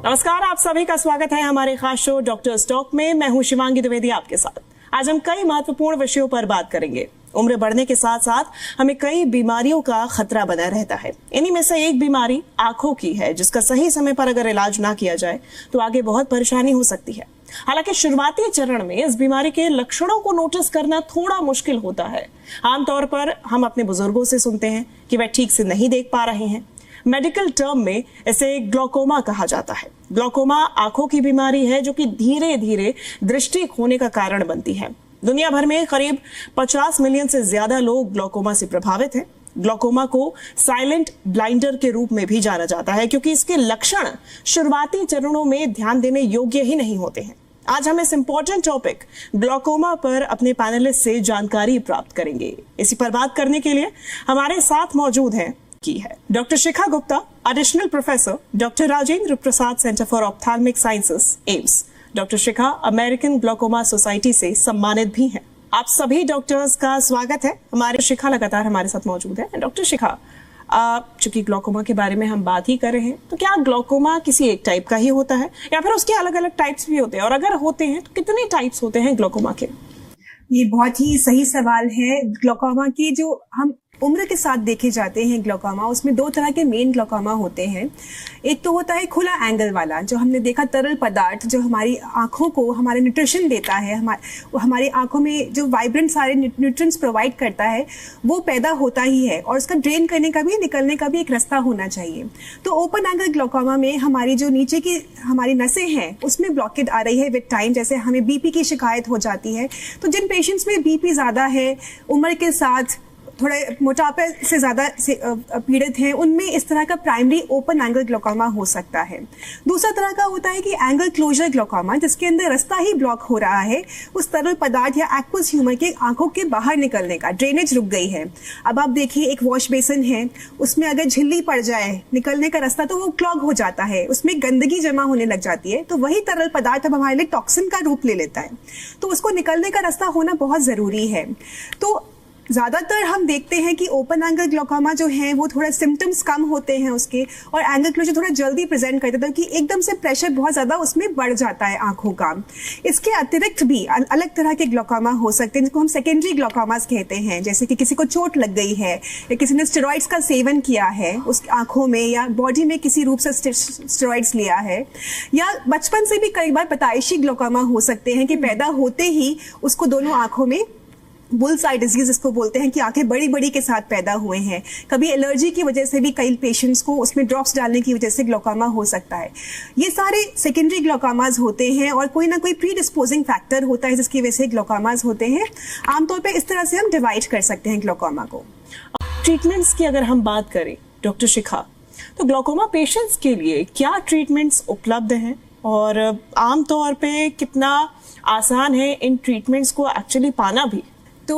नमस्कार, आप सभी का स्वागत है हमारे खास शो डॉक्टर टॉक में। मैं हूं शिवांगी द्विवेदी आपके साथ। आज हम कई महत्वपूर्ण विषयों पर बात करेंगे। उम्र बढ़ने के साथ साथ हमें कई बीमारियों का खतरा बना रहता है। इन्हीं में से एक बीमारी आंखों की है, जिसका सही समय पर अगर इलाज ना किया जाए तो आगे बहुत परेशानी हो सकती है। हालांकि शुरुआती चरण में इस बीमारी के लक्षणों को नोटिस करना थोड़ा मुश्किल होता है। आमतौर पर हम अपने बुजुर्गों से सुनते हैं कि वह ठीक से नहीं देख पा रहे हैं। मेडिकल टर्म में इसे ग्लूकोमा कहा जाता है। ग्लूकोमा आंखों की बीमारी है जो कि धीरे धीरे दृष्टि खोने का कारण बनती है। दुनिया भर में करीब 50 मिलियन से ज्यादा लोग ग्लूकोमा से प्रभावित हैं। ग्लूकोमा को साइलेंट ब्लाइंडर के रूप में भी जाना जाता है, क्योंकि इसके लक्षण शुरुआती चरणों में ध्यान देने योग्य ही नहीं होते हैं। आज हम इस इंपॉर्टेंट टॉपिक ग्लूकोमा पर अपने पैनलिस्ट से जानकारी प्राप्त करेंगे। इसी पर बात करने के लिए हमारे साथ मौजूद हैं doctor Shikha Gupta, additional professor, doctor Rajendra Prasad centre for ophthalmic sciences, AIIMS. Doctor Shikha American glaucoma society से सम्मानित भी हैं। आप सभी डॉक्टर्स का स्वागत है। हमारे शिखा लगातार हमारे साथ मौजूद है। डॉक्टर शिखा, चूंकि ग्लूकोमा के बारे में हम बात ही कर रहे हैं, तो क्या ग्लूकोमा किसी एक टाइप का ही होता है या फिर उसके अलग अलग टाइप्स भी होते हैं, और अगर होते हैं तो कितने टाइप्स होते हैं ग्लूकोमा के? ये बहुत ही सही सवाल है। ग्लूकोमा की जो हम उम्र के साथ देखे जाते हैं ग्लूकोमा, उसमें दो तरह के मेन ग्लूकोमा होते हैं। एक तो होता है खुला एंगल वाला, जो हमने देखा तरल पदार्थ जो हमारी आंखों को हमारे न्यूट्रिशन देता है, हमारी आंखों में जो वाइब्रेंट सारे न्यूट्रिएंट्स प्रोवाइड करता है, वो पैदा होता ही है और उसका ड्रेन करने का भी, निकलने का भी एक रास्ता होना चाहिए। तो ओपन एंगल ग्लूकोमा में हमारी जो नीचे की हमारी नसें हैं उसमें ब्लॉकेज आ रही है विद टाइम। जैसे हमें बीपी की शिकायत हो जाती है, तो जिन पेशेंट्स में बीपी ज्यादा है, उम्र के साथ थोड़े मोटापे से ज्यादा पीड़ित हैं, उनमें इस तरह का प्राइमरी ओपन एंगल ग्लूकोमा हो सकता है। दूसरा तरह का होता है कि एंगल क्लोजर ग्लूकोमा, जिसके अंदर रास्ता ही ब्लॉक हो रहा है उस तरल पदार्थ या एक्वस ह्यूमर के आंखों के बाहर निकलने का, ड्रेनेज रुक गई है। अब आप देखिए, एक वॉश बेसिन है, उसमें अगर झिल्ली पड़ जाए निकलने का रास्ता, तो वो क्लॉग हो जाता है, उसमें गंदगी जमा होने लग जाती है। तो वही तरल पदार्थ अब हमारे लिए टॉक्सिन का रूप ले लेता है, तो उसको निकलने का रास्ता होना बहुत जरूरी है। तो ज्यादातर हम देखते हैं कि ओपन एंगल ग्लूकोमा जो है वो थोड़ा सिम्टम्स कम होते हैं उसके, और एंगल क्लोजर थोड़ा जल्दी प्रेजेंट करते हैं, कि एकदम से प्रेशर बहुत ज्यादा उसमें बढ़ जाता है आंखों का। इसके अतिरिक्त भी अलग तरह के ग्लूकोमा हो सकते हैं, जिनको हम सेकेंडरी ग्लूकोमास कहते हैं। जैसे कि किसी को चोट लग गई है या किसी ने स्टेरॉइड्स का सेवन किया है उस आंखों में, या बॉडी में किसी रूप से स्टेरॉइड्स लिया है, या बचपन से भी कई बार पैदाइशी ग्लूकोमा हो सकते हैं कि पैदा होते ही उसको दोनों आंखों में बुल्स आई डिजीज इसको बोलते हैं, कि आंखें बड़ी बड़ी के साथ पैदा हुए हैं। कभी एलर्जी की वजह से भी कई पेशेंट्स को उसमें ड्रॉप्स डालने की वजह से ग्लूकोमा हो सकता है। ये सारे सेकेंडरी ग्लूकोमास होते हैं, और कोई ना कोई प्री डिस्पोजिंग फैक्टर होता है जिसकी वजह से ग्लूकोमास होते हैं। आमतौर पर इस तरह से हम डिवाइड कर सकते हैं ग्लूकोमा को। ट्रीटमेंट्स की अगर हम बात करें डॉक्टर शिखा, तो ग्लूकोमा पेशेंट्स के लिए क्या ट्रीटमेंट्स उपलब्ध हैं, और आमतौर पे कितना आसान है इन ट्रीटमेंट्स को एक्चुअली पाना भी? तो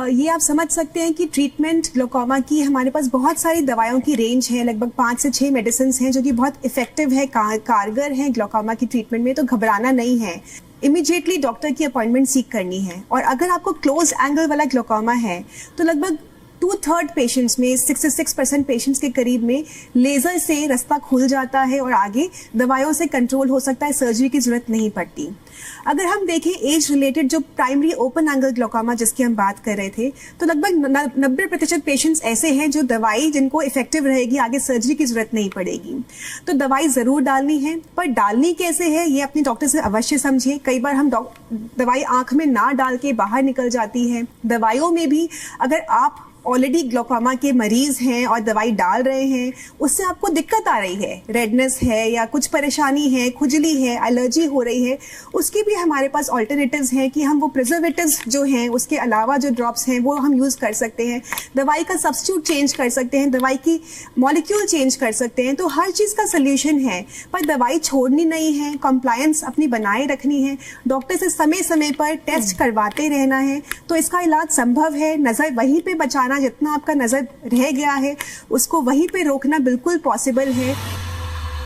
ये आप समझ सकते हैं कि ट्रीटमेंट ग्लूकोमा की हमारे पास बहुत सारी दवाइयों की रेंज है। लगभग 5 से 6 मेडिसिन हैं जो कि बहुत इफेक्टिव है, कारगर हैं ग्लूकोमा की ट्रीटमेंट में। तो घबराना नहीं है, इमीडिएटली डॉक्टर की अपॉइंटमेंट सीख करनी है। और अगर आपको क्लोज एंगल वाला ग्लूकोमा है तो लगभग 2/3 पेशेंट्स में, 66% पेशेंट्स के करीब में लेजर से रास्ता खुल जाता है और आगे दवाइयों से कंट्रोल हो सकता है, सर्जरी की जरूरत नहीं पड़ती। अगर हम देखें एज रिलेटेड जो प्राइमरी ओपन एंगल ग्लूकोमा जिसकी हम बात कर रहे थे, तो लगभग 90% पेशेंट्स ऐसे हैं जो दवाई जिनको इफेक्टिव रहेगी, आगे सर्जरी की जरूरत नहीं पड़ेगी। तो दवाई जरूर डालनी है, पर डालनी कैसे है ये अपने डॉक्टर से अवश्य समझिए। कई बार हम दवाई आंख में ना डाल के बाहर निकल जाती है। दवाइयों में भी अगर आप ऑलरेडी ग्लूकोमा के मरीज हैं और दवाई डाल रहे हैं, उससे आपको दिक्कत आ रही है, रेडनेस है या कुछ परेशानी है, खुजली है, एलर्जी हो रही है, उसकी भी हमारे पास ऑल्टरनेटिव्स हैं कि हम वो प्रिजर्वेटिव्स जो हैं उसके अलावा जो ड्रॉप्स हैं वो हम यूज़ कर सकते हैं। दवाई का सब्स्टिट्यूट चेंज कर सकते हैं, दवाई की मॉलिक्यूल चेंज कर सकते हैं। तो हर चीज़ का सोल्यूशन है, पर दवाई छोड़नी नहीं है, कंप्लायंस अपनी बनाए रखनी है, डॉक्टर से समय समय पर टेस्ट करवाते रहना है, तो इसका इलाज संभव है। नज़र वहीं पे बचाना, जितना आपका नजर रह गया है उसको वहीं पे रोकना बिल्कुल पॉसिबल है।